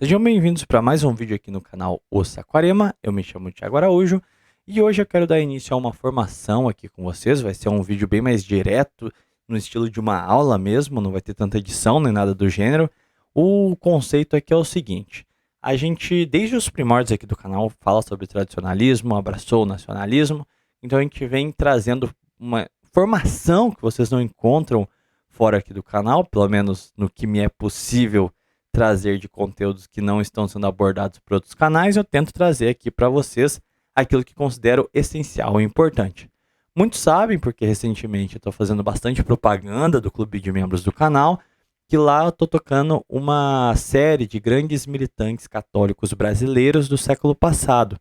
Sejam bem-vindos para mais um vídeo aqui no canal O Saquarema. Eu me chamo Thiago Araújo e hoje eu quero dar início a uma formação aqui com vocês. Vai ser um vídeo bem mais direto, no estilo de uma aula mesmo, não vai ter tanta edição nem nada do gênero. O conceito aqui é o seguinte: a gente, desde os primórdios aqui do canal, fala sobre tradicionalismo, abraçou o nacionalismo, então a gente vem trazendo uma formação que vocês não encontram fora aqui do canal, pelo menos no que me é possível trazer de conteúdos que não estão sendo abordados por outros canais. Eu tento trazer aqui para vocês aquilo que considero essencial e importante. Muitos sabem, porque recentemente eu estou fazendo bastante propaganda do clube de membros do canal, que lá eu estou tocando uma série de grandes militantes católicos brasileiros do século passado.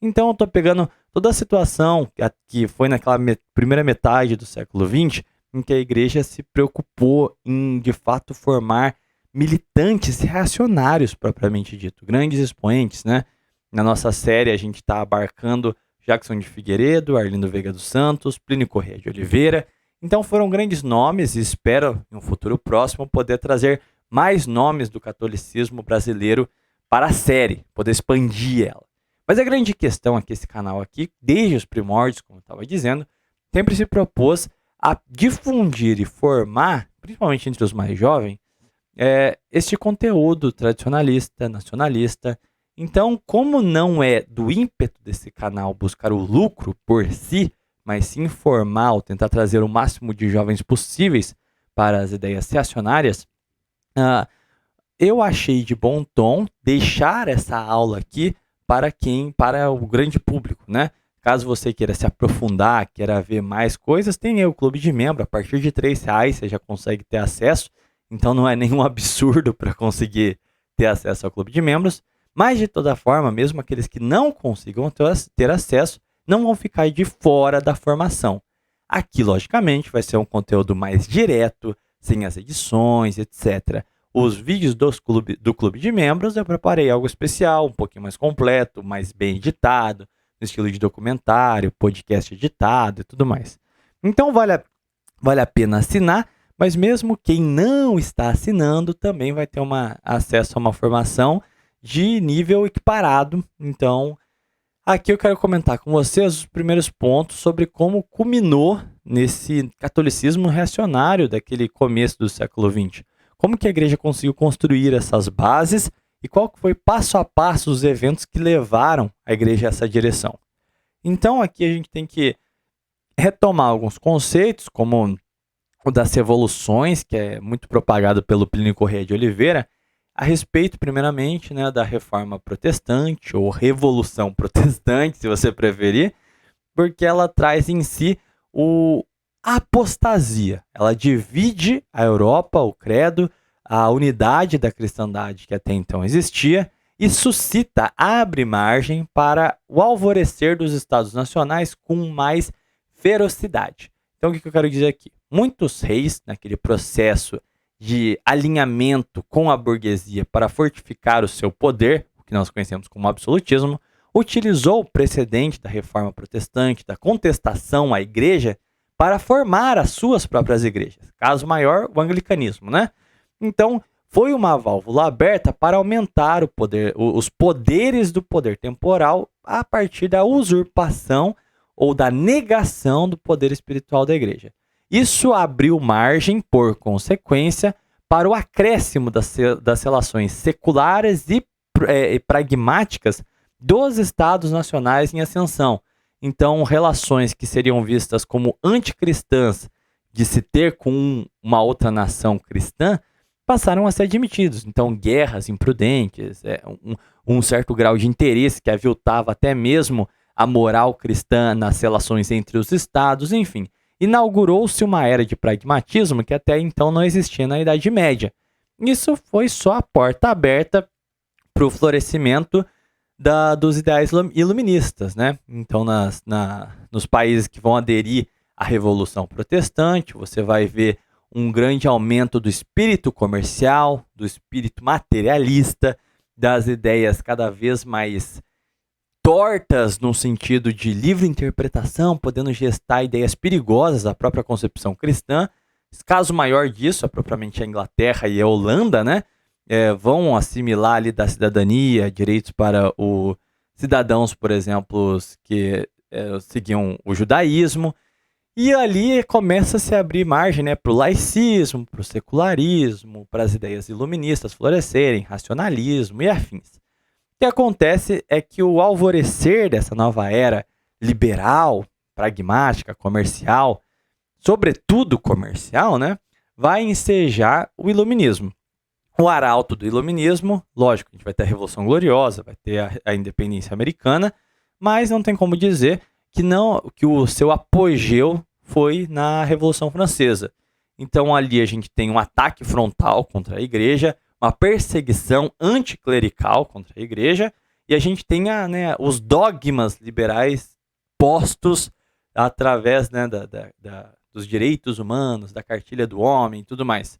Então eu estou pegando toda a situação que foi naquela primeira metade do século XX, em que a igreja se preocupou em, de fato, formar militantes reacionários, propriamente dito, grandes expoentes, né? Na nossa série a gente está abarcando Jackson de Figueiredo, Arlindo Veiga dos Santos, Plínio Corrêa de Oliveira. Então foram grandes nomes e espero, em um futuro próximo, poder trazer mais nomes do catolicismo brasileiro para a série, poder expandir ela. Mas a grande questão aqui, esse canal aqui, desde os primórdios, como eu estava dizendo, sempre se propôs a difundir e formar, principalmente entre os mais jovens, este conteúdo tradicionalista, nacionalista. Então, como não é do ímpeto desse canal buscar o lucro por si, mas sim informar ou tentar trazer o máximo de jovens possíveis para as ideias reacionárias, eu achei de bom tom deixar essa aula aqui para o grande público, né? Caso você queira se aprofundar, queira ver mais coisas, tem aí o clube de membro. A partir de R$3 você já consegue ter acesso. Então não é nenhum absurdo para conseguir ter acesso ao clube de membros. Mas de toda forma, mesmo aqueles que não consigam ter acesso, não vão ficar de fora da formação. Aqui, logicamente, vai ser um conteúdo mais direto, sem as edições, etc. Os vídeos do clube de membros eu preparei algo especial, um pouquinho mais completo, mais bem editado, no estilo de documentário, podcast editado e tudo mais. Então vale a pena assinar, mas mesmo quem não está assinando também vai ter acesso a uma formação de nível equiparado. Então, aqui eu quero comentar com vocês os primeiros pontos sobre como culminou nesse catolicismo reacionário daquele começo do século XX. Como que a igreja conseguiu construir essas bases e qual que foi passo a passo os eventos que levaram a igreja a essa direção. Então aqui a gente tem que retomar alguns conceitos, como o das revoluções, que é muito propagado pelo Plínio Corrêa de Oliveira, a respeito, primeiramente, né, da reforma protestante, ou revolução protestante, se você preferir, porque ela traz em si a apostasia. Ela divide a Europa, o credo, a unidade da cristandade que até então existia, e abre margem para o alvorecer dos estados nacionais com mais ferocidade. Então o que eu quero dizer aqui? Muitos reis, naquele processo de alinhamento com a burguesia para fortificar o seu poder, o que nós conhecemos como absolutismo, utilizou o precedente da reforma protestante, da contestação à igreja, para formar as suas próprias igrejas. Caso maior, o anglicanismo, né? Então, foi uma válvula aberta para aumentar os poderes do poder temporal a partir da usurpação ou da negação do poder espiritual da igreja. Isso abriu margem, por consequência, para o acréscimo das relações seculares e pragmáticas dos estados nacionais em ascensão. Então, relações que seriam vistas como anticristãs de se ter com uma outra nação cristã, passaram a ser admitidos. Então, guerras imprudentes, um certo grau de interesse que aviltava até mesmo a moral cristã nas relações entre os estados, enfim. Inaugurou-se uma era de pragmatismo que até então não existia na Idade Média. Isso foi só a porta aberta para o florescimento dos ideais iluministas, né? Então, nos países que vão aderir à Revolução Protestante, você vai ver um grande aumento do espírito comercial, do espírito materialista, das ideias cada vez mais tortas no sentido de livre interpretação, podendo gestar ideias perigosas à própria concepção cristã. Caso maior disso é propriamente a Inglaterra e a Holanda, né? vão assimilar ali da cidadania, direitos para os cidadãos, por exemplo, que seguiam o judaísmo. E ali começa a se abrir margem, né, para o laicismo, para o secularismo, para as ideias iluministas florescerem, racionalismo e afins. O que acontece é que o alvorecer dessa nova era liberal, pragmática, comercial, sobretudo comercial, né, vai ensejar o iluminismo. O arauto do iluminismo, lógico, a gente vai ter a Revolução Gloriosa, vai ter a independência americana, mas não tem como dizer que o seu apogeu foi na Revolução Francesa. Então ali a gente tem um ataque frontal contra a igreja, uma perseguição anticlerical contra a igreja, e a gente tem os dogmas liberais postos através, né, dos direitos humanos, da cartilha do homem e tudo mais.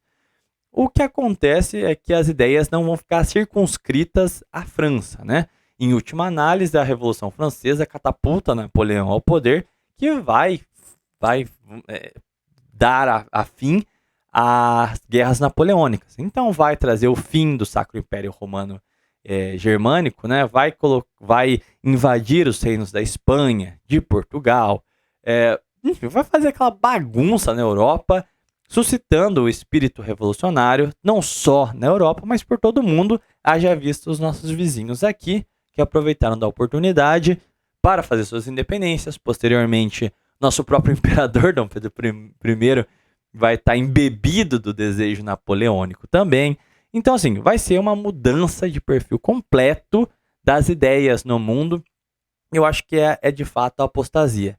O que acontece é que as ideias não vão ficar circunscritas à França, né? Em última análise, a Revolução Francesa catapulta Napoleão ao poder, que vai dar a fim às guerras napoleônicas. Então vai trazer o fim do Sacro Império Romano Germânico, né? Vai invadir os reinos da Espanha, de Portugal, enfim, vai fazer aquela bagunça na Europa, suscitando o espírito revolucionário, não só na Europa, mas por todo o mundo. Haja visto os nossos vizinhos aqui, que aproveitaram da oportunidade para fazer suas independências. Posteriormente, nosso próprio imperador, Dom Pedro I, vai estar embebido do desejo napoleônico também. Então, assim, vai ser uma mudança de perfil completo das ideias no mundo. Eu acho que é de fato a apostasia.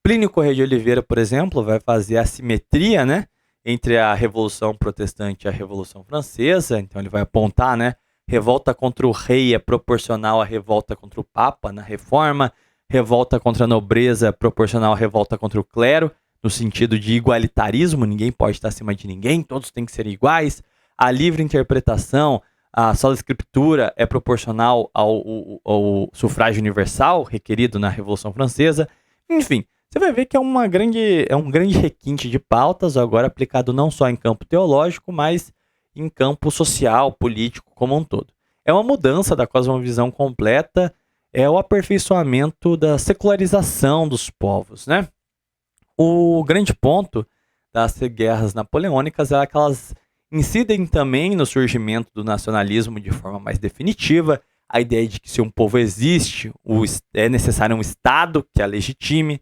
Plínio Corrêa de Oliveira, por exemplo, vai fazer a simetria, né, entre a Revolução Protestante e a Revolução Francesa. Então ele vai apontar, né, revolta contra o rei é proporcional à revolta contra o Papa na Reforma, revolta contra a nobreza é proporcional à revolta contra o clero, no sentido de igualitarismo, ninguém pode estar acima de ninguém, todos têm que ser iguais. A livre interpretação, a sola escritura é proporcional ao sufrágio universal requerido na Revolução Francesa. Enfim, você vai ver que é um grande requinte de pautas, agora aplicado não só em campo teológico, mas em campo social, político como um todo. É uma mudança da cosmovisão completa, é o aperfeiçoamento da secularização dos povos, né? O grande ponto das guerras napoleônicas é que elas incidem também no surgimento do nacionalismo de forma mais definitiva, a ideia de que se um povo existe, é necessário um Estado que a legitime.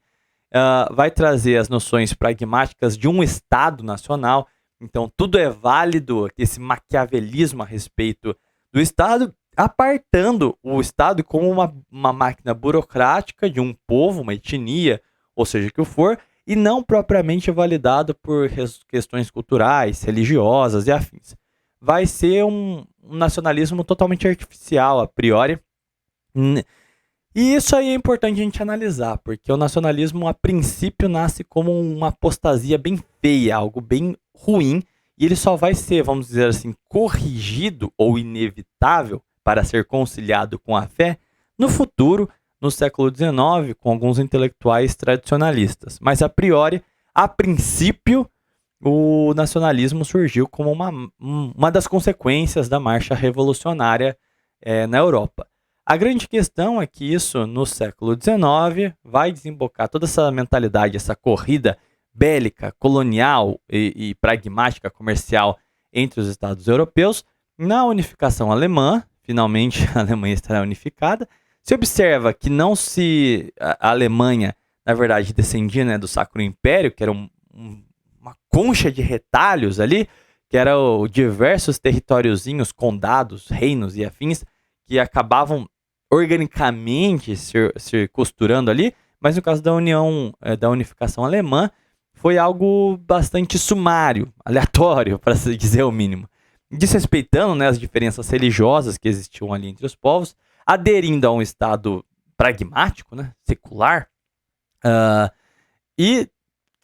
Vai trazer as noções pragmáticas de um Estado nacional. Então, tudo é válido, esse maquiavelismo a respeito do Estado, apartando o Estado como uma máquina burocrática de um povo, uma etnia, ou seja, que o for, e não propriamente validado por questões culturais, religiosas e afins. Vai ser um nacionalismo totalmente artificial, a priori. E isso aí é importante a gente analisar, porque o nacionalismo, a princípio, nasce como uma apostasia bem feia, algo bem ruim, e ele só vai ser, vamos dizer assim, corrigido ou inevitável para ser conciliado com a fé no futuro, no século XIX, com alguns intelectuais tradicionalistas. Mas, a priori, a princípio, o nacionalismo surgiu como uma das consequências da marcha revolucionária na Europa. A grande questão é que isso, no século XIX, vai desembocar toda essa mentalidade, essa corrida bélica, colonial e pragmática comercial entre os Estados europeus na unificação alemã. Finalmente, a Alemanha estará unificada. Se observa que a Alemanha, na verdade, descendia, né, do Sacro Império, que era uma concha de retalhos ali, que eram diversos territóriozinhos, condados, reinos e afins, que acabavam organicamente se costurando ali, mas no caso da unificação alemã, foi algo bastante sumário, aleatório, para se dizer o mínimo. Desrespeitando, né, as diferenças religiosas que existiam ali entre os povos, aderindo a um Estado pragmático, né, secular, e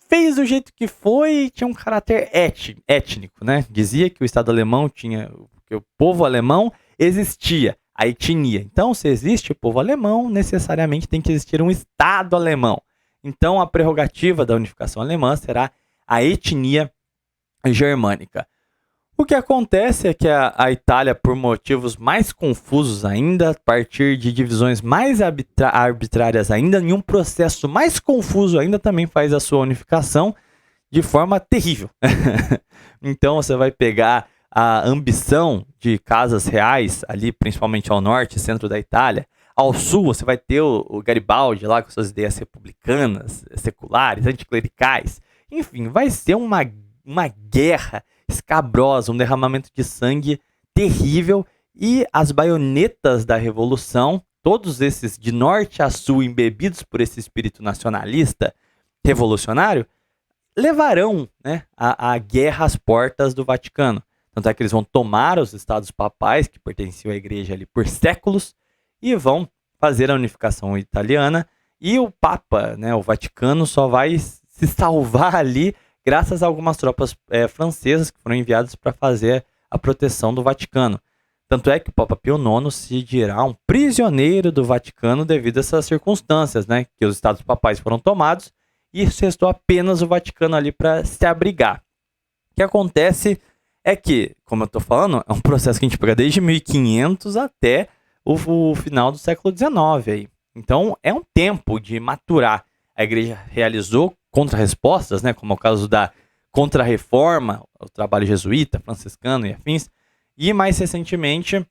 fez do jeito que foi, tinha um caráter étnico, né? Dizia que o Estado alemão que o povo alemão existia, a etnia. Então, se existe o povo alemão, necessariamente tem que existir um Estado alemão. Então, a prerrogativa da unificação alemã será a etnia germânica. O que acontece é que a Itália, por motivos mais confusos ainda, a partir de divisões mais arbitrárias ainda, em um processo mais confuso ainda, também faz a sua unificação de forma terrível. Então você vai pegar a ambição de casas reais, ali principalmente ao norte e centro da Itália. Ao sul você vai ter o Garibaldi lá com suas ideias republicanas, seculares, anticlericais. Enfim, vai ser uma guerra escabrosa, um derramamento de sangue terrível, e as baionetas da revolução, todos esses de norte a sul embebidos por esse espírito nacionalista revolucionário, levarão, né, a guerra às portas do Vaticano. Tanto é que eles vão tomar os estados papais, que pertenciam à igreja ali por séculos, e vão fazer a unificação italiana, e o Papa, né, o Vaticano, só vai se salvar ali graças a algumas tropas francesas que foram enviadas para fazer a proteção do Vaticano. Tanto é que o Papa Pio IX se dirá um prisioneiro do Vaticano devido a essas circunstâncias, né, que os estados papais foram tomados e restou apenas o Vaticano ali para se abrigar. O que acontece é que, como eu estou falando, é um processo que a gente pega desde 1500 até o final do século XIX. Aí. Então, é um tempo de maturar. A igreja realizou contra-respostas, né, como é o caso da Contra-Reforma, o trabalho jesuíta, franciscano e afins. E, mais recentemente,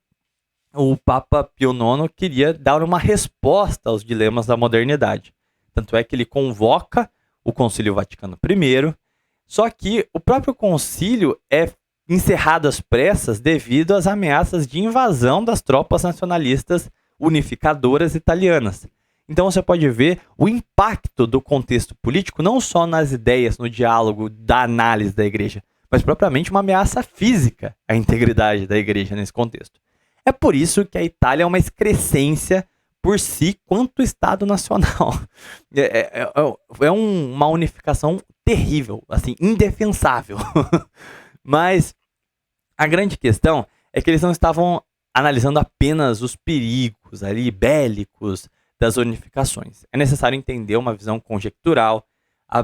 o Papa Pio IX queria dar uma resposta aos dilemas da modernidade. Tanto é que ele convoca o Concílio Vaticano I, só que o próprio concílio é encerrado às pressas devido às ameaças de invasão das tropas nacionalistas unificadoras italianas. Então você pode ver o impacto do contexto político não só nas ideias, no diálogo, da análise da igreja, mas propriamente uma ameaça física à integridade da igreja nesse contexto. É por isso que a Itália é uma excrescência por si quanto Estado nacional. Uma unificação terrível, assim, indefensável. Mas a grande questão é que eles não estavam analisando apenas os perigos ali, bélicos, das unificações. É necessário entender uma visão conjectural.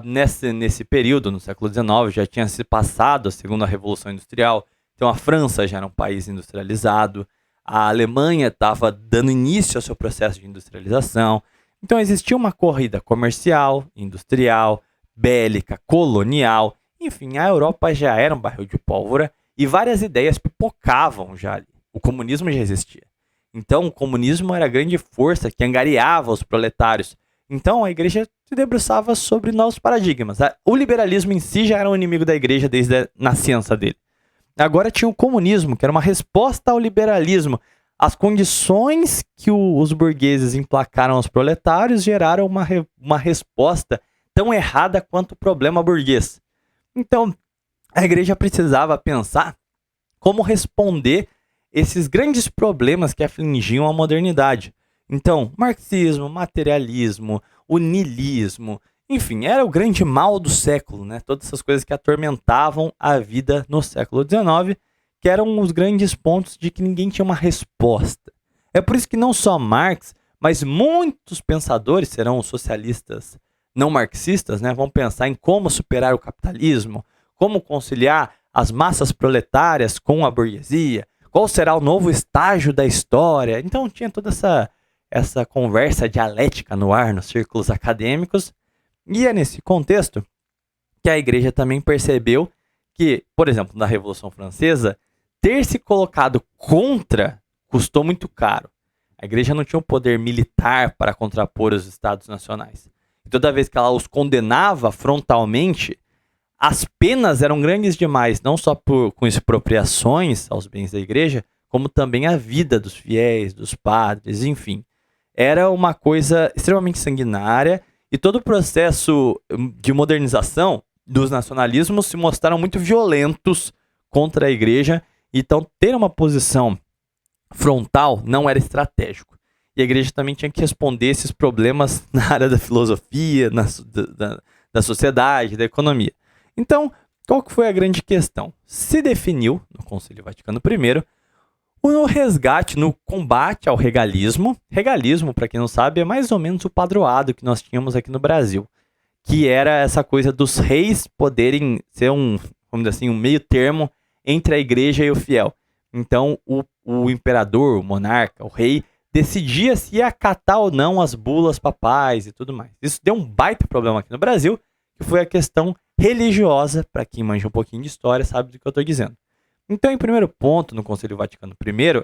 Nesse período, no século XIX, já tinha se passado a Segunda Revolução Industrial, então a França já era um país industrializado, a Alemanha estava dando início ao seu processo de industrialização, então existia uma corrida comercial, industrial, bélica, colonial, enfim, a Europa já era um barril de pólvora e várias ideias pipocavam já ali. O comunismo já existia. Então, o comunismo era a grande força que angariava os proletários. Então, a igreja se debruçava sobre novos paradigmas. O liberalismo em si já era um inimigo da igreja desde a nascença dele. Agora tinha o comunismo, que era uma resposta ao liberalismo. As condições que os burgueses emplacaram aos proletários geraram uma resposta tão errada quanto o problema burguês. Então, a igreja precisava pensar como responder esses grandes problemas que afligiam a modernidade. Então, marxismo, materialismo, o niilismo, enfim, era o grande mal do século, né? Todas essas coisas que atormentavam a vida no século XIX, que eram os grandes pontos de que ninguém tinha uma resposta. É por isso que não só Marx, mas muitos pensadores, serão os socialistas não marxistas, né? Vão pensar em como superar o capitalismo, como conciliar as massas proletárias com a burguesia, qual será o novo estágio da história. Então tinha toda essa conversa dialética no ar nos círculos acadêmicos, e é nesse contexto que a igreja também percebeu que, por exemplo, na Revolução Francesa, ter se colocado contra custou muito caro. A igreja não tinha um poder militar para contrapor os estados nacionais. E toda vez que ela os condenava frontalmente, as penas eram grandes demais, não só com expropriações aos bens da igreja, como também a vida dos fiéis, dos padres, enfim. Era uma coisa extremamente sanguinária, e todo o processo de modernização dos nacionalismos se mostraram muito violentos contra a igreja, então ter uma posição frontal não era estratégico. E a igreja também tinha que responder esses problemas na área da filosofia, da sociedade, da economia. Então, qual que foi a grande questão? Se definiu, no Concílio Vaticano I, no resgate, no combate ao regalismo. Regalismo, para quem não sabe, é mais ou menos o padroado que nós tínhamos aqui no Brasil, que era essa coisa dos reis poderem ser vamos dizer assim, um meio termo entre a igreja e o fiel. Então, o imperador, o monarca, o rei, decidia se ia acatar ou não as bulas papais e tudo mais. Isso deu um baita problema aqui no Brasil, que foi a questão religiosa. Para quem manja um pouquinho de história, sabe do que eu estou dizendo. Então, em primeiro ponto, no Concílio Vaticano I,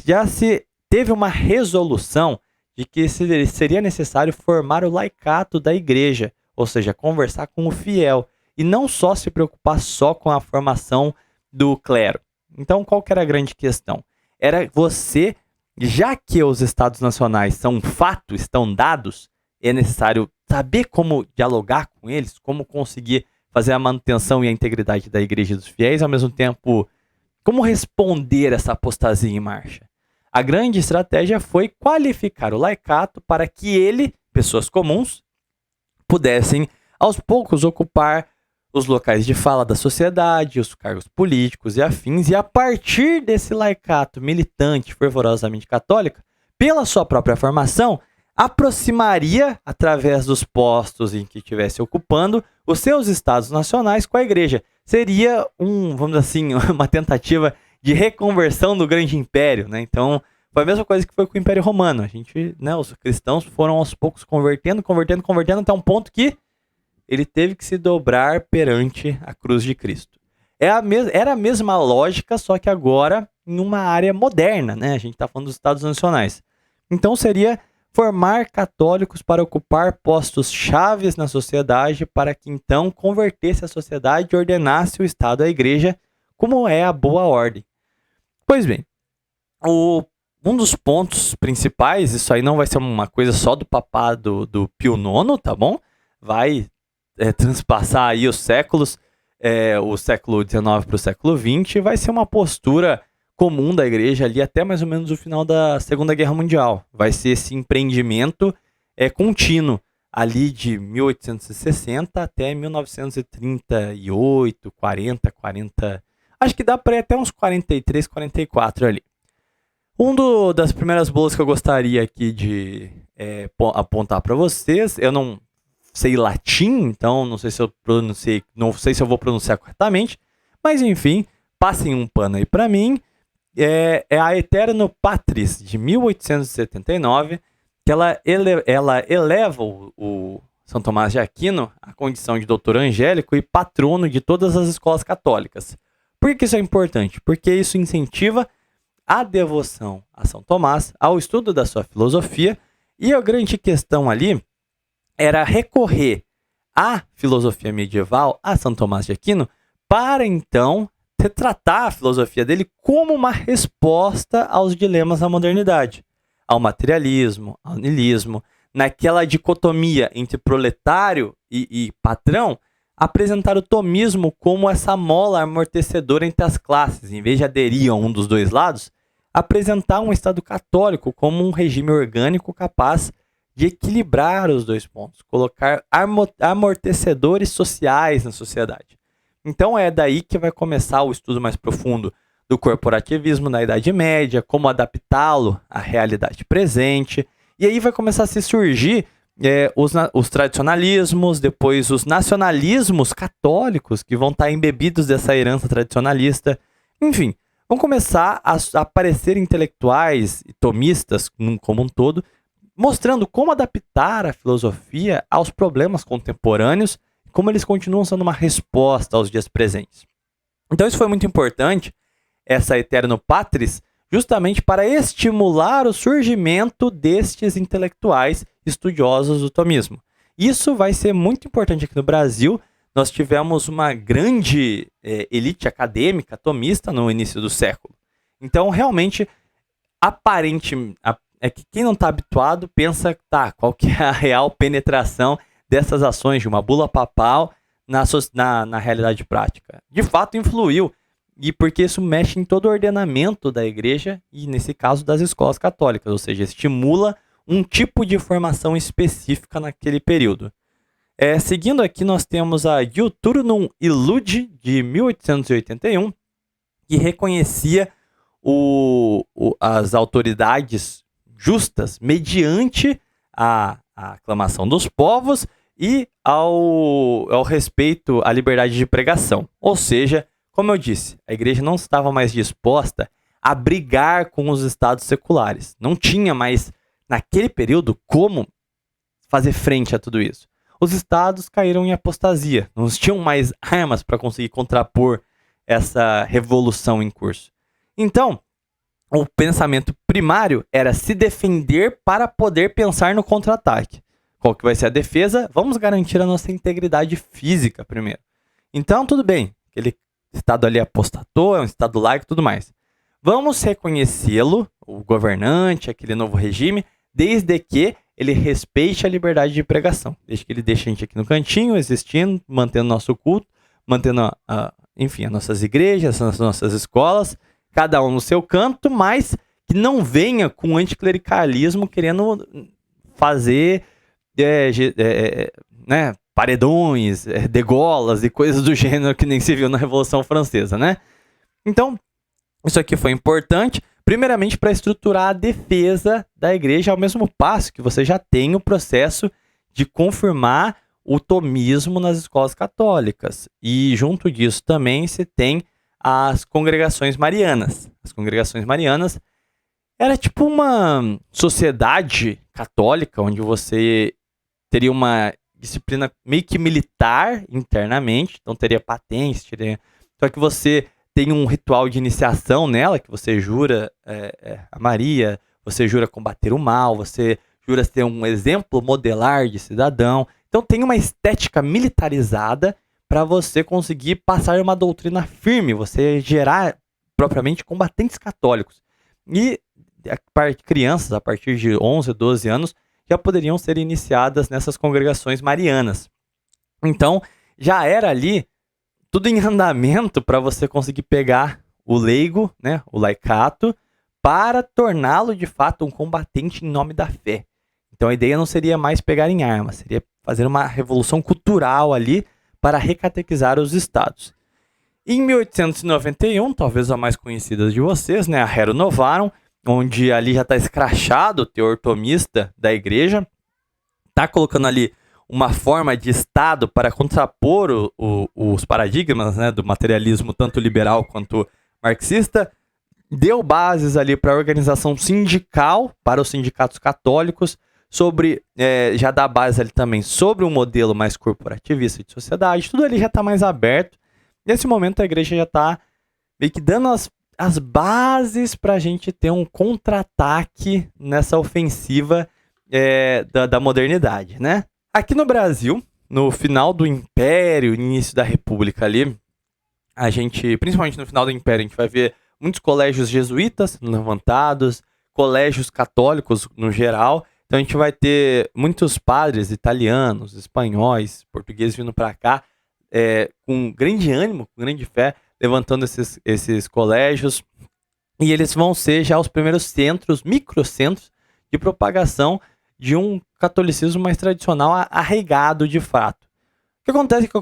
já se teve uma resolução de que seria necessário formar o laicato da igreja, ou seja, conversar com o fiel, e não só se preocupar só com a formação do clero. Então, qual que era a grande questão? Era você, já que os estados nacionais são um fato, estão dados, é necessário saber como dialogar com eles, como conseguir fazer a manutenção e a integridade da igreja e dos fiéis, ao mesmo tempo, como responder essa apostasia em marcha. A grande estratégia foi qualificar o laicato para que ele, pessoas comuns, pudessem, aos poucos, ocupar os locais de fala da sociedade, os cargos políticos e afins, e a partir desse laicato militante, fervorosamente católico, pela sua própria formação, aproximaria, através dos postos em que estivesse ocupando, os seus estados nacionais com a igreja. Seria vamos dizer assim, uma tentativa de reconversão do grande império, né? Então, foi a mesma coisa que foi com o Império Romano. Os cristãos foram aos poucos convertendo, até um ponto que ele teve que se dobrar perante a cruz de Cristo. Era a mesma lógica, só que agora em uma área moderna, né? A gente está falando dos estados nacionais. Então seria formar católicos para ocupar postos chaves na sociedade, para que então convertesse a sociedade e ordenasse o Estado à igreja, como é a boa ordem. Pois bem, um dos pontos principais, isso aí não vai ser uma coisa só do papado do Pio IX, tá bom? Vai transpassar aí os séculos, o século XIX para o século XX, vai ser uma postura comum da igreja ali até mais ou menos o final da Segunda Guerra Mundial. Vai ser esse empreendimento contínuo ali de 1860 até 1938, 40, acho que dá para ir até uns 43, 44 ali. Das primeiras bulas que eu gostaria aqui de apontar para vocês, eu não sei latim, então não sei se eu vou pronunciar corretamente, mas enfim, passem um pano aí para mim. É a Aeterno Patris, de 1879, que ela eleva o São Tomás de Aquino à condição de doutor angélico e patrono de todas as escolas católicas. Por que isso é importante? Porque isso incentiva a devoção a São Tomás, ao estudo da sua filosofia, e a grande questão ali era recorrer à filosofia medieval, a São Tomás de Aquino, para então retratar a filosofia dele como uma resposta aos dilemas da modernidade, ao materialismo, ao niilismo, naquela dicotomia entre proletário e patrão, apresentar o tomismo como essa mola amortecedora entre as classes, em vez de aderir a um dos dois lados, apresentar um Estado católico como um regime orgânico capaz de equilibrar os dois pontos, colocar amortecedores sociais na sociedade. Então é daí que vai começar o estudo mais profundo do corporativismo na Idade Média, como adaptá-lo à realidade presente, e aí vai começar a se surgir os tradicionalismos, depois os nacionalismos católicos, que vão estar embebidos dessa herança tradicionalista. Enfim, vão começar a aparecer intelectuais e tomistas como um todo, mostrando como adaptar a filosofia aos problemas contemporâneos, como eles continuam sendo uma resposta aos dias presentes. Então isso foi muito importante, essa Aeterno Patris, justamente para estimular o surgimento destes intelectuais estudiosos do tomismo. Isso vai ser muito importante aqui no Brasil. Nós tivemos uma grande elite acadêmica tomista no início do século. Então, realmente, é que quem não está habituado pensa, qual que é a real penetração dessas ações de uma bula papal na realidade prática. De fato, influiu, e porque isso mexe em todo o ordenamento da igreja e, nesse caso, das escolas católicas, ou seja, estimula um tipo de formação específica naquele período. Seguindo aqui, nós temos a Iuturnum Illudi, de 1881, que reconhecia as autoridades justas mediante a aclamação dos povos e ao respeito à liberdade de pregação. Ou seja, como eu disse, a igreja não estava mais disposta a brigar com os estados seculares. Não tinha mais, naquele período, como fazer frente a tudo isso. Os estados caíram em apostasia, não tinham mais armas para conseguir contrapor essa revolução em curso. Então, o pensamento primário era se defender para poder pensar no contra-ataque. Qual que vai ser a defesa? Vamos garantir a nossa integridade física primeiro. Então, tudo bem, aquele estado ali apostatou, é um estado laico e tudo mais. Vamos reconhecê-lo, o governante, aquele novo regime, desde que ele respeite a liberdade de pregação. Desde que ele deixe a gente aqui no cantinho, existindo, mantendo nosso culto, mantendo, enfim, as nossas igrejas, as nossas escolas, cada um no seu canto, mas que não venha com anticlericalismo querendo fazer né, paredões, degolas e coisas do gênero que nem se viu na Revolução Francesa, né? Então, isso aqui foi importante, primeiramente para estruturar a defesa da igreja, ao mesmo passo que você já tem o processo de confirmar o tomismo nas escolas católicas. E junto disso também se tem as congregações marianas. As congregações marianas era tipo uma sociedade católica onde você teria uma disciplina meio que militar internamente, então teria patentes, só que você tem um ritual de iniciação nela, que você jura a Maria, você jura combater o mal, você jura ser um exemplo modelar de cidadão. Então tem uma estética militarizada para você conseguir passar uma doutrina firme, você gerar propriamente combatentes católicos. E crianças a partir de 11, 12 anos já poderiam ser iniciadas nessas congregações marianas. Então já era ali tudo em andamento para você conseguir pegar o leigo, né, o laicato, para torná-lo de fato um combatente em nome da fé. Então a ideia não seria mais pegar em armas, seria fazer uma revolução cultural ali para recatequizar os estados. Em 1891, talvez a mais conhecida de vocês, né, a Rerum Novarum, onde ali já está escrachado o teor tomista da igreja, está colocando ali uma forma de Estado para contrapor os paradigmas, né, do materialismo tanto liberal quanto marxista, deu bases ali para a organização sindical, para os sindicatos católicos, já dá base ali também sobre um modelo mais corporativista de sociedade, tudo ali já está mais aberto. Nesse momento a igreja já está meio que dando as bases para a gente ter um contra-ataque nessa ofensiva da modernidade, né? Aqui no Brasil, no final do Império, início da República ali, principalmente no final do Império, a gente vai ver muitos colégios jesuítas levantados, colégios católicos no geral. Então a gente vai ter muitos padres italianos, espanhóis, portugueses vindo para cá com grande ânimo, com grande fé, levantando esses colégios. E eles vão ser já os primeiros centros, microcentros de propagação de um catolicismo mais tradicional arraigado de fato. O que acontece com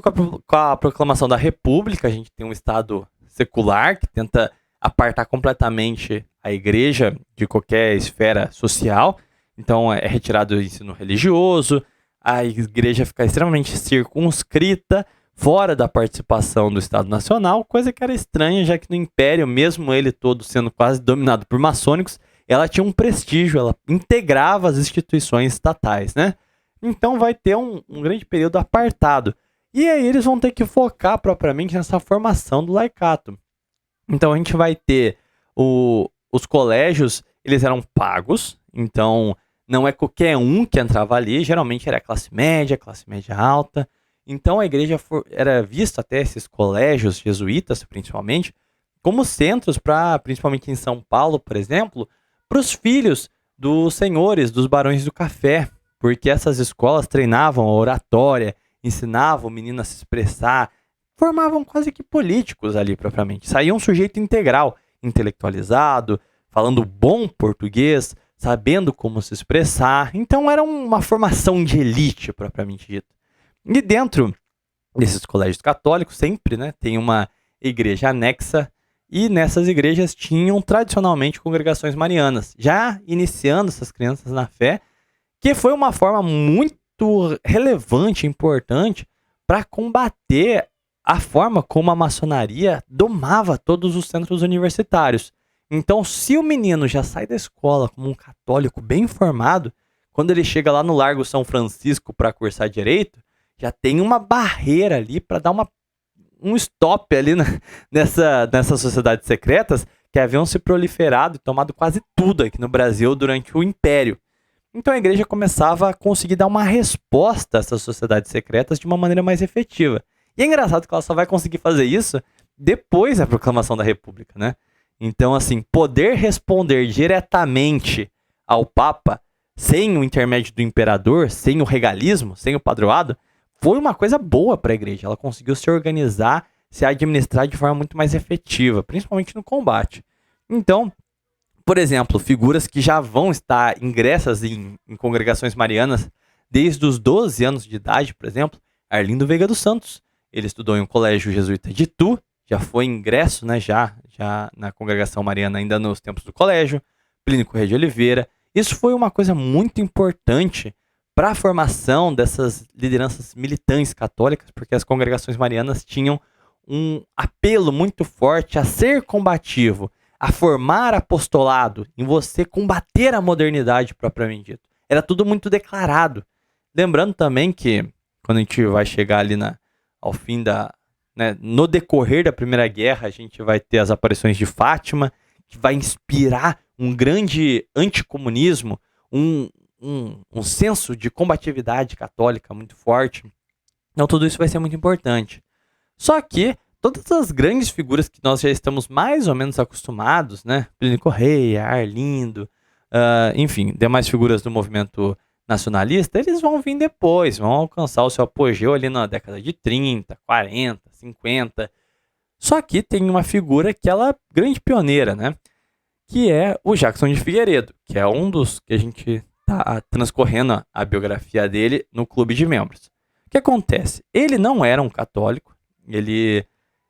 a proclamação da República? A gente tem um Estado secular que tenta apartar completamente a igreja de qualquer esfera social. Então é retirado o ensino religioso, a igreja fica extremamente circunscrita, fora da participação do Estado Nacional, coisa que era estranha, já que no Império, mesmo ele todo sendo quase dominado por maçônicos, ela tinha um prestígio, ela integrava as instituições estatais, né? Então vai ter um grande período apartado. E aí eles vão ter que focar propriamente nessa formação do laicato. Então a gente vai ter os colégios, eles eram pagos, então não é qualquer um que entrava ali, geralmente era classe média alta. Então a igreja era vista até esses colégios jesuítas, principalmente, como centros para, principalmente em São Paulo, por exemplo, para os filhos dos senhores, dos barões do café, porque essas escolas treinavam a oratória, ensinavam o menino a se expressar, formavam quase que políticos ali propriamente. Saía um sujeito integral, intelectualizado, falando bom português, sabendo como se expressar. Então era uma formação de elite propriamente dita. E dentro desses colégios católicos sempre, né, tem uma igreja anexa, e nessas igrejas tinham tradicionalmente congregações marianas, já iniciando essas crianças na fé, que foi uma forma muito relevante e importante para combater a forma como a maçonaria domava todos os centros universitários. Então, se o menino já sai da escola como um católico bem formado, quando ele chega lá no Largo São Francisco para cursar direito, já tem uma barreira ali para dar um stop ali nessas sociedades secretas que haviam se proliferado e tomado quase tudo aqui no Brasil durante o Império. Então a igreja começava a conseguir dar uma resposta a essas sociedades secretas de uma maneira mais efetiva. E é engraçado que ela só vai conseguir fazer isso depois da proclamação da República, né? Então, assim, poder responder diretamente ao Papa sem o intermédio do imperador, sem o regalismo, sem o padroado, foi uma coisa boa para a igreja. Ela conseguiu se organizar, se administrar de forma muito mais efetiva, principalmente no combate. Então, por exemplo, figuras que já vão estar ingressas em congregações marianas desde os 12 anos de idade, por exemplo, Arlindo Veiga dos Santos. Ele estudou em um colégio jesuíta de Itu, já foi ingresso, né, já na congregação mariana ainda nos tempos do colégio. Plínio Corrêa de Oliveira. Isso foi uma coisa muito importante para a formação dessas lideranças militantes católicas, porque as congregações marianas tinham um apelo muito forte a ser combativo, a formar apostolado, em você combater a modernidade propriamente dito. Era tudo muito declarado. Lembrando também que, quando a gente vai chegar ali ao fim no decorrer da Primeira Guerra, a gente vai ter as aparições de Fátima, que vai inspirar um grande anticomunismo, um senso de combatividade católica muito forte. Então tudo isso vai ser muito importante. Só que todas as grandes figuras que nós já estamos mais ou menos acostumados, né? Plínio Corrêa, Arlindo, enfim, demais figuras do movimento nacionalista, eles vão vir depois, vão alcançar o seu apogeu ali na década de 30, 40, 50. Só que tem uma figura que ela é grande pioneira, né? Que é o Jackson de Figueiredo, que é um dos que a gente está transcorrendo a biografia dele no clube de membros. O que acontece? Ele não era um católico, ele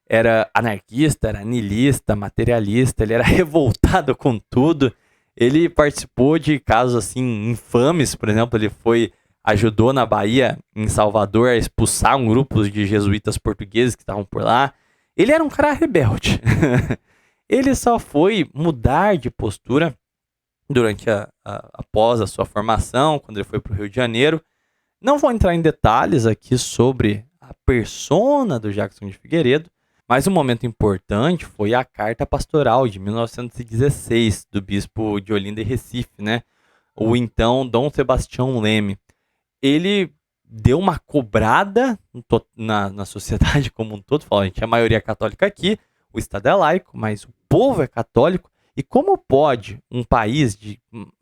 era anarquista, era niilista, materialista, ele era revoltado com tudo. Ele participou de casos assim infames, por exemplo, ele ajudou na Bahia, em Salvador, a expulsar um grupo de jesuítas portugueses que estavam por lá. Ele era um cara rebelde. Ele só foi mudar de postura durante após a sua formação, quando ele foi para o Rio de Janeiro. Não vou entrar em detalhes aqui sobre a persona do Jackson de Figueiredo, mas um momento importante foi a Carta Pastoral de 1916, do bispo de Olinda e Recife, né? O então Dom Sebastião Leme. Ele deu uma cobrada na sociedade como um todo, falou, a gente é a maioria católica aqui, o Estado é laico, mas o povo é católico, e como pode um país de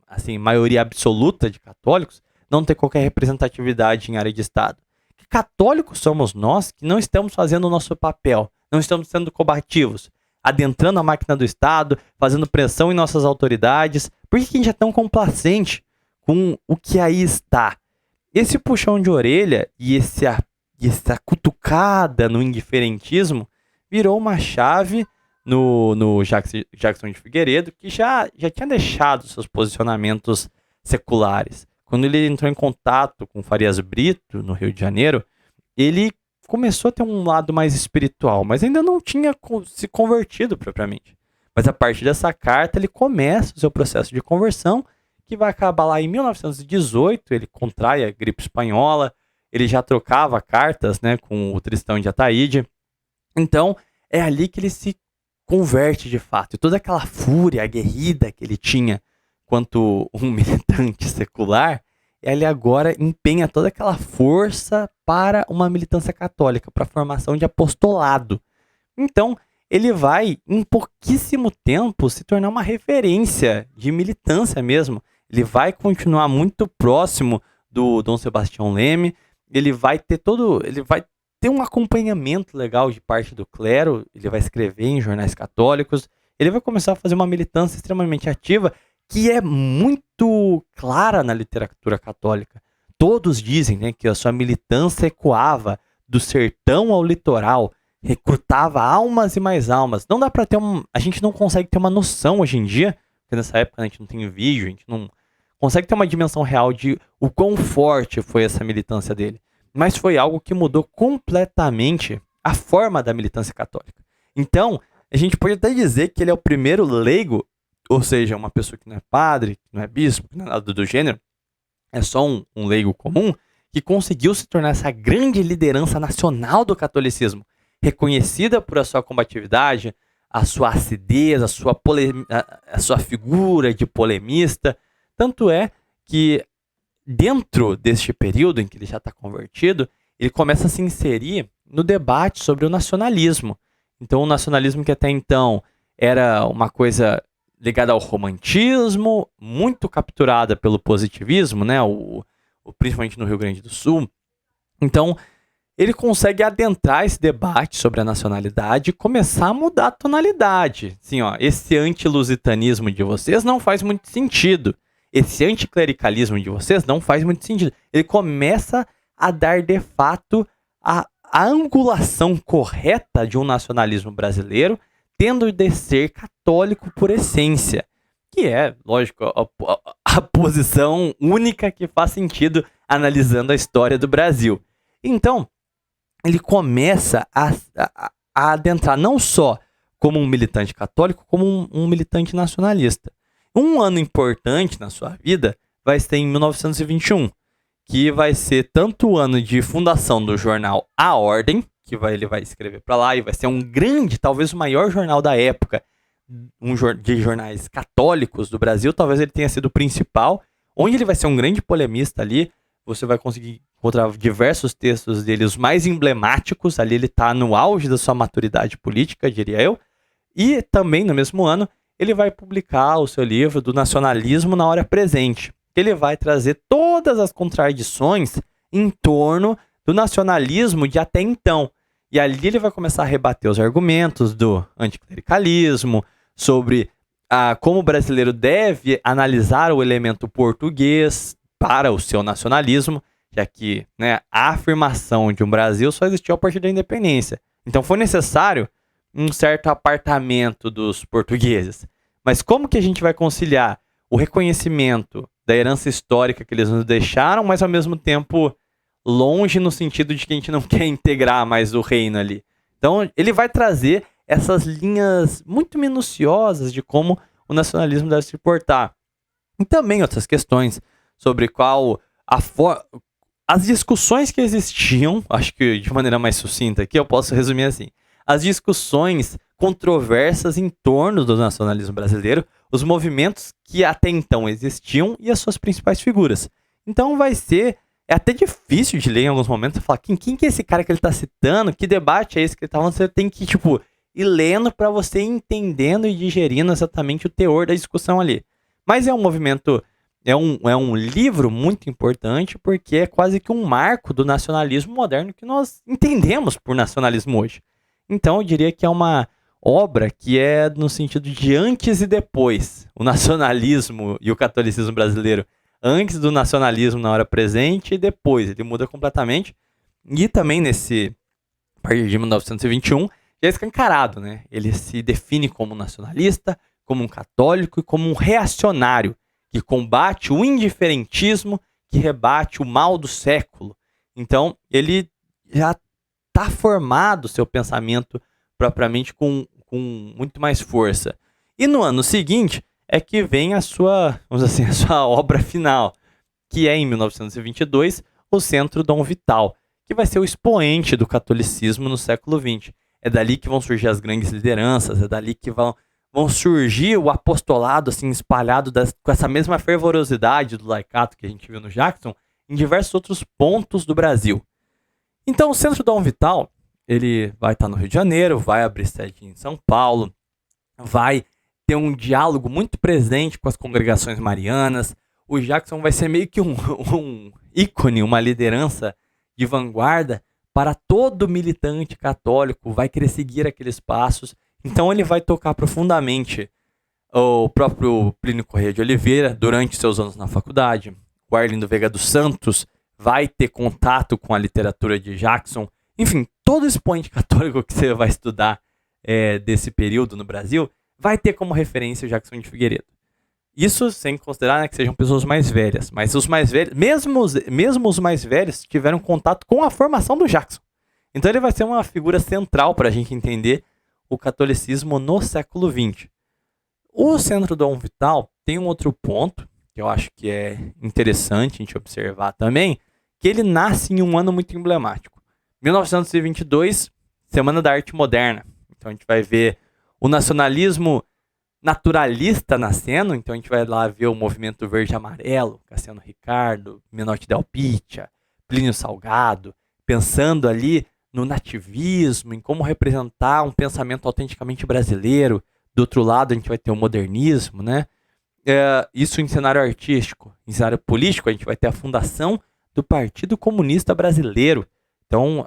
assim, maioria absoluta de católicos não ter qualquer representatividade em área de Estado? Que católicos somos nós que não estamos fazendo o nosso papel, não estamos sendo combativos, adentrando a máquina do Estado, fazendo pressão em nossas autoridades? Por que a gente é tão complacente com o que aí está? Esse puxão de orelha e essa cutucada no indiferentismo virou uma chave no Jackson de Figueiredo, que já tinha deixado seus posicionamentos seculares. Quando ele entrou em contato com Farias Brito, no Rio de Janeiro, ele começou a ter um lado mais espiritual, mas ainda não tinha se convertido propriamente. Mas a partir dessa carta, ele começa o seu processo de conversão, que vai acabar lá em 1918, ele contrai a gripe espanhola, ele já trocava cartas, né, com o Tristão de Ataíde. Então, é ali que ele se converte de fato. E toda aquela fúria aguerrida que ele tinha quanto um militante secular, ele agora empenha toda aquela força para uma militância católica, para a formação de apostolado. Então, ele vai, em pouquíssimo tempo, se tornar uma referência de militância mesmo. Ele vai continuar muito próximo do Dom Sebastião Leme, ele vai ter um acompanhamento legal de parte do clero, ele vai escrever em jornais católicos, ele vai começar a fazer uma militância extremamente ativa, que é muito clara na literatura católica. Todos dizem, né, que a sua militância ecoava do sertão ao litoral, recrutava almas e mais almas. Não dá para ter a gente não consegue ter uma noção hoje em dia, porque nessa época a gente não tem vídeo, a gente não consegue ter uma dimensão real de o quão forte foi essa militância dele. Mas foi algo que mudou completamente a forma da militância católica. Então, a gente pode até dizer que ele é o primeiro leigo, ou seja, uma pessoa que não é padre, que não é bispo, que não é nada do gênero, é só um leigo comum, que conseguiu se tornar essa grande liderança nacional do catolicismo, reconhecida por a sua combatividade, a sua acidez, a sua figura de polemista. Tanto é que, dentro deste período em que ele já está convertido, ele começa a se inserir no debate sobre o nacionalismo. Então, o nacionalismo que até então era uma coisa ligada ao romantismo, muito capturada pelo positivismo, né? Principalmente no Rio Grande do Sul. Então, ele consegue adentrar esse debate sobre a nacionalidade e começar a mudar a tonalidade. Assim, ó, esse antilusitanismo de vocês não faz muito sentido. Esse anticlericalismo de vocês não faz muito sentido. Ele começa a dar, de fato, a angulação correta de um nacionalismo brasileiro, tendo de ser católico por essência. Que é, lógico, a posição única que faz sentido analisando a história do Brasil. Então, ele começa a adentrar não só como um militante católico, como um militante nacionalista. Um ano importante na sua vida vai ser em 1921, que vai ser tanto o ano de fundação do jornal A Ordem, que ele vai escrever para lá, e vai ser um grande, talvez o maior jornal da época, de jornais católicos do Brasil. Talvez ele tenha sido o principal, onde ele vai ser um grande polemista ali. Você vai conseguir encontrar diversos textos dele, os mais emblemáticos. Ali ele está no auge da sua maturidade política, diria eu. E também, no mesmo ano, ele vai publicar o seu livro do Nacionalismo na Hora Presente. Ele vai trazer todas as contradições em torno do nacionalismo de até então. E ali ele vai começar a rebater os argumentos do anticlericalismo, sobre como o brasileiro deve analisar o elemento português para o seu nacionalismo, já que, né, a afirmação de um Brasil só existiu a partir da independência. Então foi necessário um certo apartamento dos portugueses. Mas como que a gente vai conciliar o reconhecimento da herança histórica que eles nos deixaram, mas ao mesmo tempo longe no sentido de que a gente não quer integrar mais o reino ali? Então ele vai trazer essas linhas muito minuciosas de como o nacionalismo deve se portar. E também outras questões sobre qual as discussões que existiam, acho que de maneira mais sucinta aqui eu posso resumir assim: as discussões controversas em torno do nacionalismo brasileiro, os movimentos que até então existiam e as suas principais figuras. Então é até difícil de ler em alguns momentos e falar quem que é esse cara que ele está citando, que debate é esse que ele está falando. Você tem que ir lendo para você ir entendendo e digerindo exatamente o teor da discussão ali. Mas é um movimento, é um livro muito importante, porque é quase que um marco do nacionalismo moderno que nós entendemos por nacionalismo hoje. Então eu diria que é uma obra que é no sentido de antes e depois. O nacionalismo e o catolicismo brasileiro antes do nacionalismo na hora presente, e depois ele muda completamente. E também a partir de 1921, já é escancarado, né? Ele se define como nacionalista, como um católico e como um reacionário, que combate o indiferentismo, que rebate o mal do século. Então, ele já está formado seu pensamento propriamente com muito mais força. E no ano seguinte é que vem a sua obra final, que é em 1922, o Centro Dom Vital, que vai ser o expoente do catolicismo no século XX. É dali que vão surgir as grandes lideranças, é dali que vão surgir o apostolado assim, espalhado com essa mesma fervorosidade do laicato que a gente viu no Jackson, em diversos outros pontos do Brasil. Então o Centro Dom Vital, ele vai estar no Rio de Janeiro, vai abrir sede em São Paulo, vai ter um diálogo muito presente com as congregações marianas. O Jackson vai ser meio que um ícone, uma liderança de vanguarda para todo militante católico, vai querer seguir aqueles passos. Então ele vai tocar profundamente o próprio Plínio Corrêa de Oliveira durante seus anos na faculdade. O Arlindo Veiga dos Santos vai ter contato com a literatura de Jackson. Enfim, todo expoente católico que você vai estudar desse período no Brasil vai ter como referência o Jackson de Figueiredo. Isso sem considerar, né, que sejam pessoas mais velhas. Mas os mais velhos, mesmo os mais velhos, tiveram contato com a formação do Jackson. Então ele vai ser uma figura central para a gente entender o catolicismo no século XX. O Centro Dom Vital tem um outro ponto, que eu acho que é interessante a gente observar também, que ele nasce em um ano muito emblemático. 1922, Semana da Arte Moderna. Então a gente vai ver o nacionalismo naturalista nascendo, então a gente vai lá ver o movimento verde e amarelo, Cassiano Ricardo, Menotti Del Pitta, Plínio Salgado, pensando ali no nativismo, em como representar um pensamento autenticamente brasileiro. Do outro lado a gente vai ter o modernismo, né? Isso em cenário artístico. Em cenário político a gente vai ter a fundação do Partido Comunista Brasileiro. Então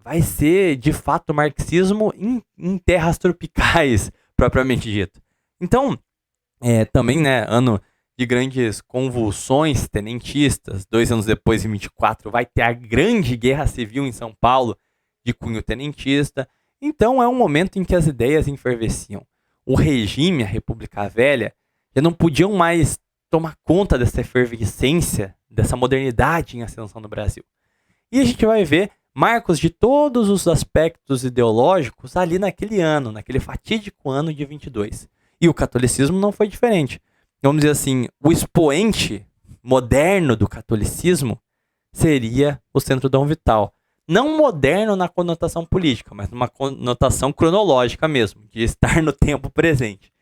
vai ser de fato marxismo em terras tropicais, propriamente dito. Então, também, né, ano de grandes convulsões tenentistas. 2 anos depois, em 24, vai ter a grande guerra civil em São Paulo, de cunho tenentista. Então, é um momento em que as ideias enfervesciam. O regime, a República Velha, já não podiam mais tomar conta dessa efervescência, dessa modernidade em ascensão no Brasil. E a gente vai ver marcos de todos os aspectos ideológicos ali naquele ano, naquele fatídico ano de 22. E o catolicismo não foi diferente. Vamos dizer assim, o expoente moderno do catolicismo seria o Centro Dom Vital. Não moderno na conotação política, mas numa conotação cronológica mesmo, de estar no tempo presente.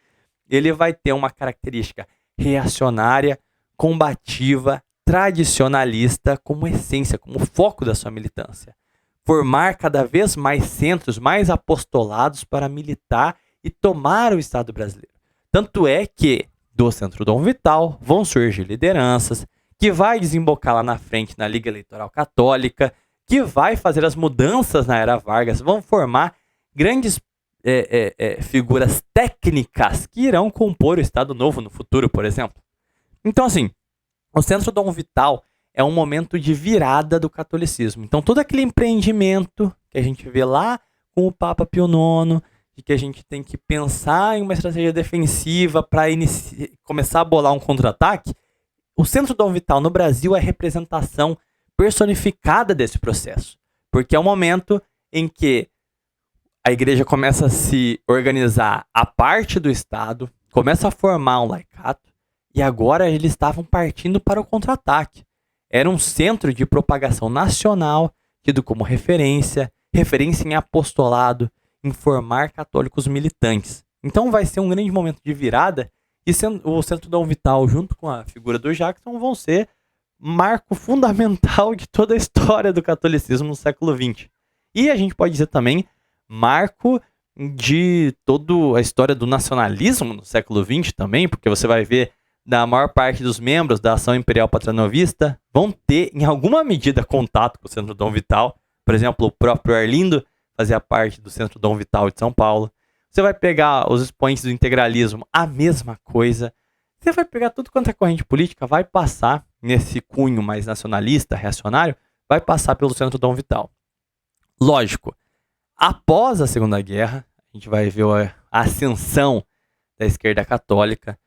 Ele vai ter uma característica reacionária, combativa, tradicionalista como essência, como foco da sua militância. Formar cada vez mais centros, mais apostolados para militar e tomar o Estado brasileiro. Tanto é que do Centro Dom Vital vão surgir lideranças, que vai desembocar lá na frente na Liga Eleitoral Católica, que vai fazer as mudanças na Era Vargas, vão formar grandes figuras técnicas que irão compor o Estado Novo no futuro, por exemplo. Então, assim, o Centro Dom Vital é um momento de virada do catolicismo. Então, todo aquele empreendimento que a gente vê lá com o Papa Pio IX, de que a gente tem que pensar em uma estratégia defensiva para começar a bolar um contra-ataque, o Centro Dom Vital no Brasil é a representação personificada desse processo. Porque é o momento em que a igreja começa a se organizar a parte do Estado, começa a formar um laicato, e agora eles estavam partindo para o contra-ataque. Era um centro de propagação nacional, tido como referência em apostolado, em formar católicos militantes. Então vai ser um grande momento de virada, e o Centro Dom Vital, junto com a figura do Jackson, vão ser marco fundamental de toda a história do catolicismo no século XX. E a gente pode dizer também marco de toda a história do nacionalismo no século XX também, porque você vai ver da maior parte dos membros da Ação Imperial Patronovista vão ter, em alguma medida, contato com o Centro Dom Vital. Por exemplo, o próprio Arlindo fazia parte do Centro Dom Vital de São Paulo. Você vai pegar os expoentes do integralismo, a mesma coisa. Você vai pegar tudo quanto é corrente política, vai passar nesse cunho mais nacionalista, reacionário, vai passar pelo Centro Dom Vital. Lógico, após a Segunda Guerra, a gente vai ver a ascensão da esquerda católica.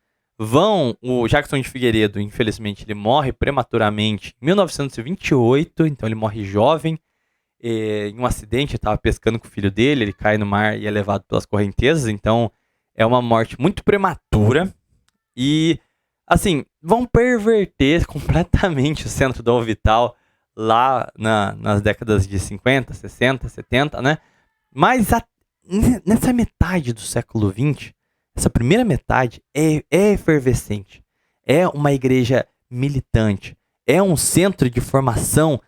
O Jackson de Figueiredo, infelizmente, ele morre prematuramente em 1928, então ele morre jovem, em um acidente. Ele estava pescando com o filho dele, ele cai no mar e é levado pelas correntezas, então é uma morte muito prematura. E, assim, vão perverter completamente o Centro Dom Vital lá nas décadas de 50, 60, 70, né? Mas nessa metade do século XX, essa primeira metade é efervescente. É uma igreja militante. É um centro de formação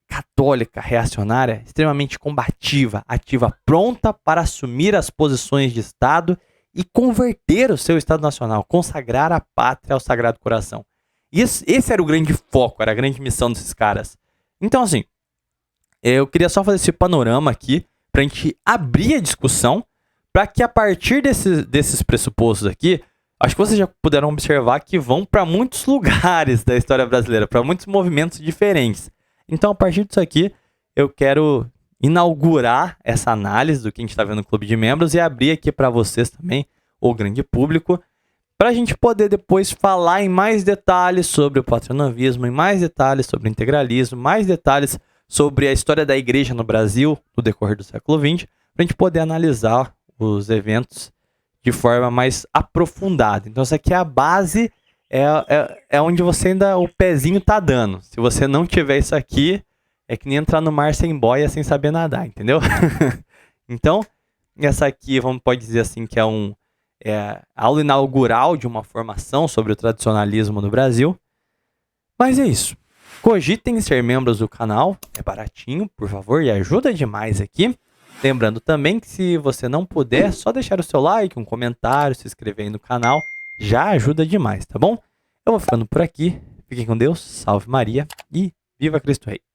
católica, reacionária, extremamente combativa, ativa, pronta para assumir as posições de Estado e converter o seu Estado Nacional, consagrar a pátria ao Sagrado Coração. Esse era o grande foco, era a grande missão desses caras. Então, assim, eu queria só fazer esse panorama aqui para a gente abrir a discussão, para que a partir desses pressupostos aqui, acho que vocês já puderam observar que vão para muitos lugares da história brasileira, para muitos movimentos diferentes. Então, a partir disso aqui, eu quero inaugurar essa análise do que a gente está vendo no Clube de Membros e abrir aqui para vocês também, o grande público, para a gente poder depois falar em mais detalhes sobre o patronovismo, em mais detalhes sobre o integralismo, mais detalhes sobre a história da igreja no Brasil no decorrer do século XX, para a gente poder analisar os eventos de forma mais aprofundada. Então, essa aqui é a base, é onde você ainda, o pezinho tá dando. Se você não tiver isso aqui, é que nem entrar no mar sem boia, sem saber nadar, entendeu? Então, essa aqui, pode dizer assim, que é a aula inaugural de uma formação sobre o tradicionalismo no Brasil. Mas é isso. Cogitem ser membros do canal, é baratinho, por favor, e ajuda demais aqui. Lembrando também que se você não puder, só deixar o seu like, um comentário, se inscrever aí no canal, já ajuda demais, tá bom? Eu vou ficando por aqui, fiquem com Deus, salve Maria e viva Cristo Rei!